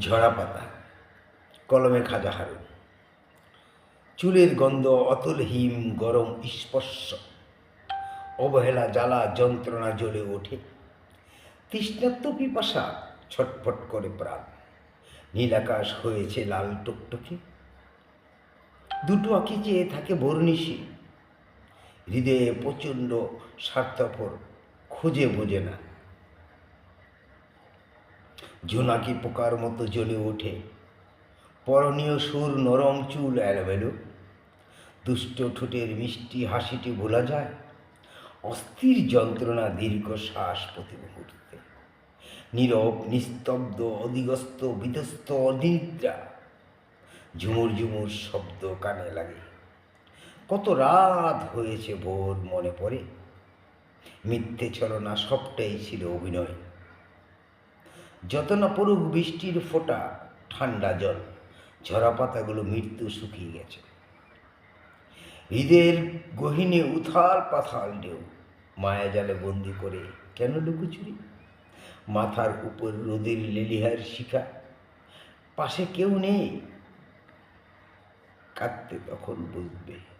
ঝরা পাতা, কলমে খাজা হারুন। চুলের গন্ধ, অতল হিম গরম স্পর্শ, অবহেলা জ্বালা যন্ত্রণা জ্বলে ওঠে। তৃষ্ণার্ত পিপাসা ছটফট করে প্রাণ। নীল আকাশ হয়েছে লাল টুকটুকে, দুটো আঁকি চেয়ে থাকে বর্ণিশি। হৃদয়ে প্রচণ্ড স্বার্থপর, খুঁজে বোঝে না। জোনাকি পোকার মতো জ্বলে ওঠে, পরনীয় সুর, নরম চুল এলোমেলো। দুষ্ট ঠোঁটের মিষ্টি হাসিটি ভোলা যায়, অস্থির যন্ত্রণা দীর্ঘ শ্বাস প্রতি মুহূর্তে। নীরব নিস্তব্ধ অধিগস্ত বিধ্বস্ত অনিদ্রা, ঝুমুর ঝুমুর শব্দ কানে লাগে। কত রাত হয়েছে ভোর মনে পড়ে, মিথ্যে ছলনা সবটাই ছিল অভিনয়। যত না পড়ুক বৃষ্টির ফোঁটা, ঠান্ডা জল, ঝরা পাতাগুলো মৃত্যু শুকিয়ে গেছে। হৃদের গহীনে উথাল পাথাল ঢেউ, মায়া জালে বন্দি করে কেন লুকোচুরি? মাথার উপর রোদের লেলিহার শিখা, পাশে কেউ নেই, কাঁদতে তখন বুঝবে।